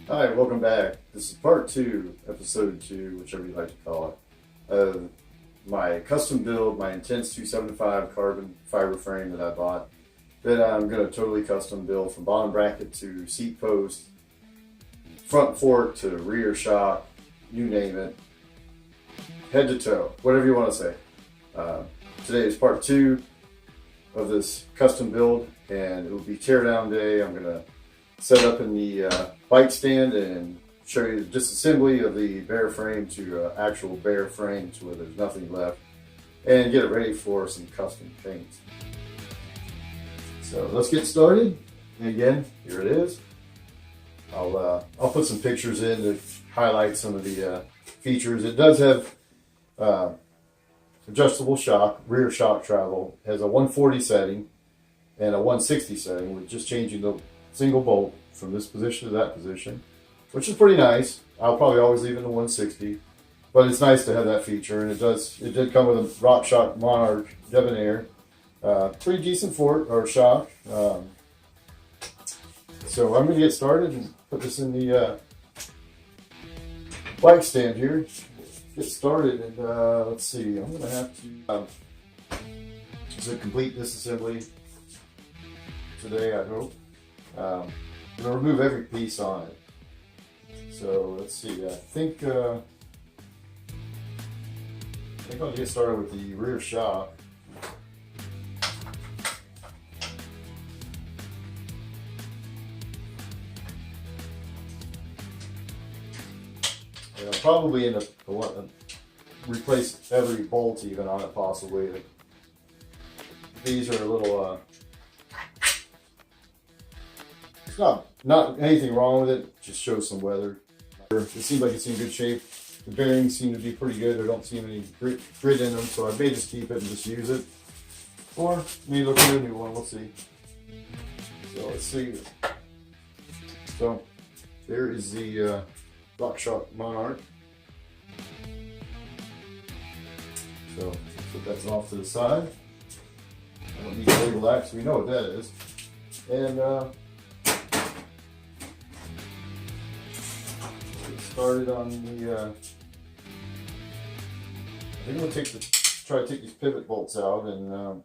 Hi, welcome back. This is part two, episode two, whichever you like to call it, of my custom build, my Intense 275 carbon fiber frame that I bought, that I'm going to totally custom build from bottom bracket to seat post, front fork to rear shock, you name it, head to toe, whatever you want to say. Today is part two of this custom build, and it will be teardown day. I'm going to set up in the bike stand and show you the disassembly of the bare frame to actual bare frame to where there's nothing left, and get it ready for some custom paints. So let's get started. And again, here it is. I'll put some pictures in to highlight some of the features. It does have adjustable shock, rear shock travel. It has a 140 setting and a 160 setting with just changing the single bolt from this position to that position, which is pretty nice. I'll probably always leave it in the 160, but it's nice to have that feature. And it did come with a RockShox Monarch Debonair, pretty decent fork or shock. So I'm going to get started and put this in the bike stand here. Get started, and let's see. I'm going to have to. It's a complete disassembly today, I hope. I'm going to remove every piece on it. So let's see. I think I'll get started with the rear shock. And I'll probably end up replace every bolt even on it possibly. These are a little. It's not anything wrong with it. Just shows some weather. It seems like it's in good shape. The bearings seem to be pretty good. There don't seem any grit in them, so I may just keep it and just use it, or maybe look for a new one. We'll see. So let's see. So there is the RockShox Monarch. So put that off to the side. I don't need to label that because we know what that is. And get started on the. I think I'm gonna try to take these pivot bolts out and.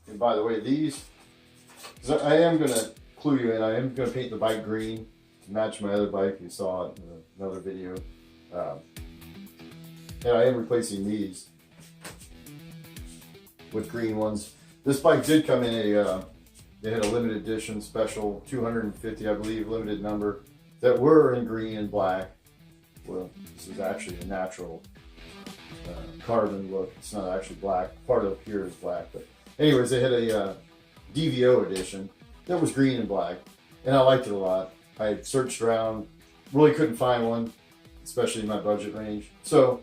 And by the way, these, I am going to clue you in, I am going to paint the bike green to match my other bike. You saw it in another video. And I am replacing these with green ones. This bike did come in they had a limited edition special, 250, I believe, limited number, that were in green and black. Well, this is actually a natural carbon look. It's not actually black. Part of here is black, but anyways, they had a DVO edition that was green and black, and I liked it a lot. I searched around, really couldn't find one, especially in my budget range. So,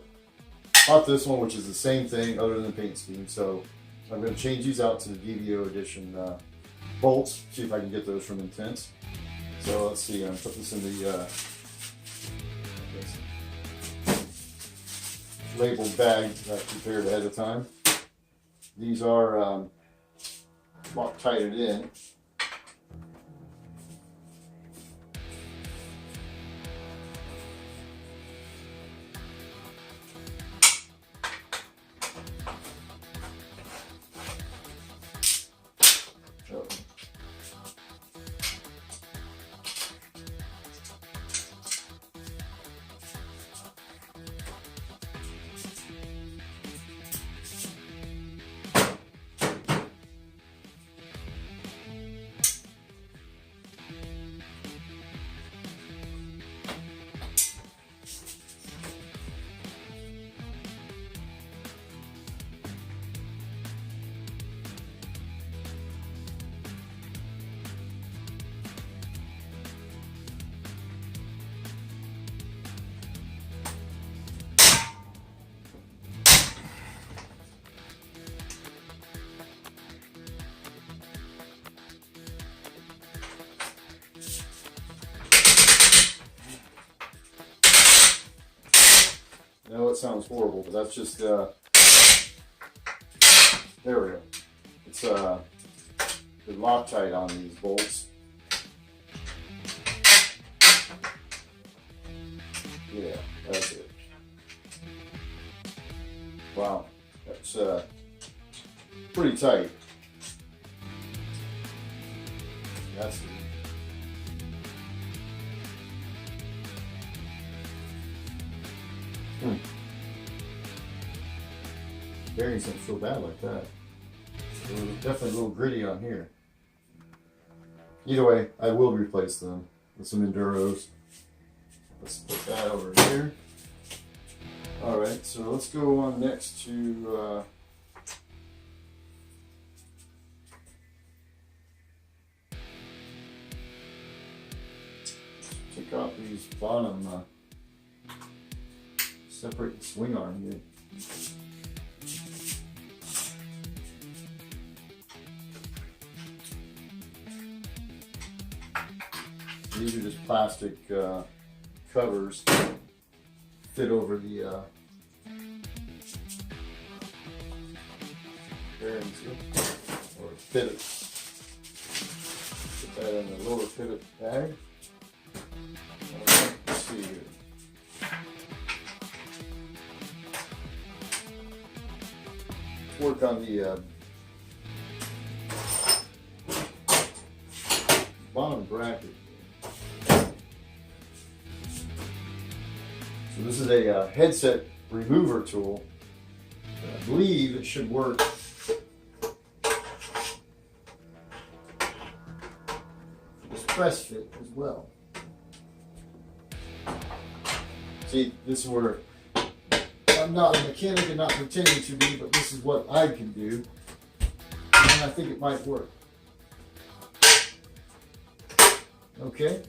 bought this one, which is the same thing other than the paint scheme. So, I'm going to change these out to the DVO edition bolts, see if I can get those from Intense. So, let's see, I'm going to put this in the labeled bag that I prepared ahead of time. These are tightened in. I know it sounds horrible, but that's just, there we go. It's the Loctite on these bolts. Yeah, that's it. Wow, that's pretty tight. That's it. Bearings don't feel bad like that. They're definitely a little gritty on here. Either way, I will replace them with some Enduros. Let's put that over here. Alright, so let's go on next to take off these bottom separate the swing arm here. These are just plastic covers fit over the bearings or pivot. Put that in the lower pivot bag. Alright, let's see here. Work on the bottom bracket. So this is a headset remover tool. I believe it should work for this press fit as well. See, this is where I'm not a mechanic and not pretending to be, but this is what I can do, and I think it might work. Okay.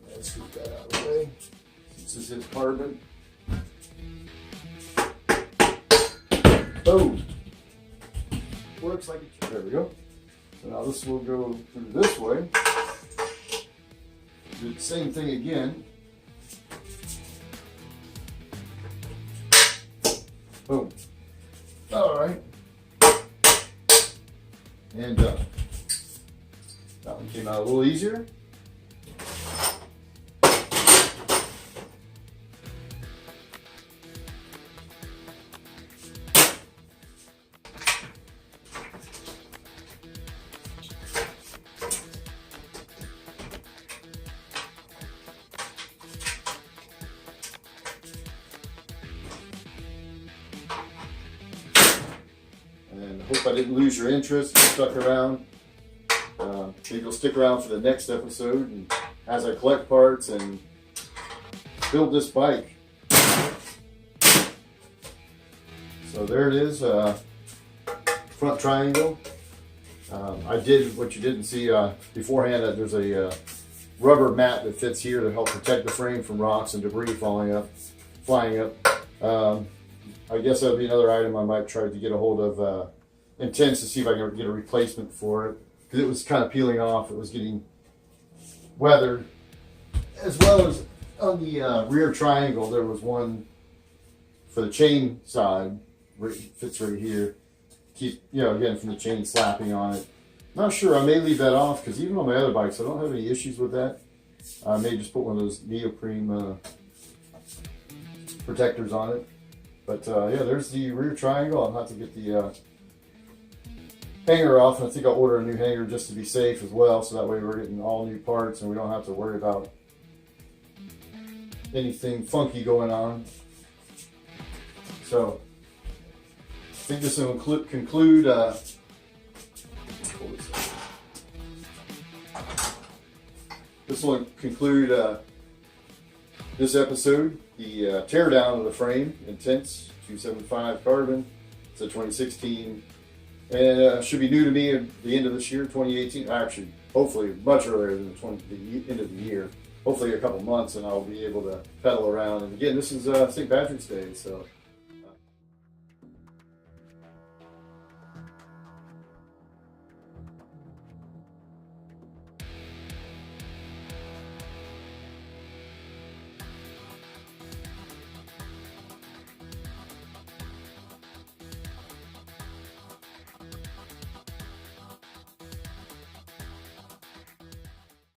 Let's get that out of the way. This is in carbon. Boom. Works like it. There we go. So now this will go through this way. Do the same thing again. Boom. All right. And that one came out a little easier. Hope I didn't lose your interest. You stuck around. Maybe you'll stick around for the next episode, and as I collect parts and build this bike. So there it is, front triangle. I did what you didn't see beforehand. There's a rubber mat that fits here to help protect the frame from rocks and debris flying up. I guess that would be another item I might try to get a hold of. Intends to see if I can get a replacement for it, because it was kind of peeling off. It was getting weathered, as well as on the rear triangle there was one for the chain side. Fits right here. Keep, again, from the chain slapping on it. Not sure. I may leave that off, because even on my other bikes I don't have any issues with that. I may just put one of those neoprene protectors on it. But yeah, there's the rear triangle. I'll have to get the hanger off, and I think I'll order a new hanger just to be safe as well, so that way we're getting all new parts and we don't have to worry about anything funky going on. So I think this will conclude this episode, the teardown of the frame, Intense 275 carbon. It's a 2016. And should be new to me at the end of this year, 2018. Actually, hopefully much earlier than the end of the year. Hopefully a couple months, and I'll be able to pedal around. And again, this is St. Patrick's Day, so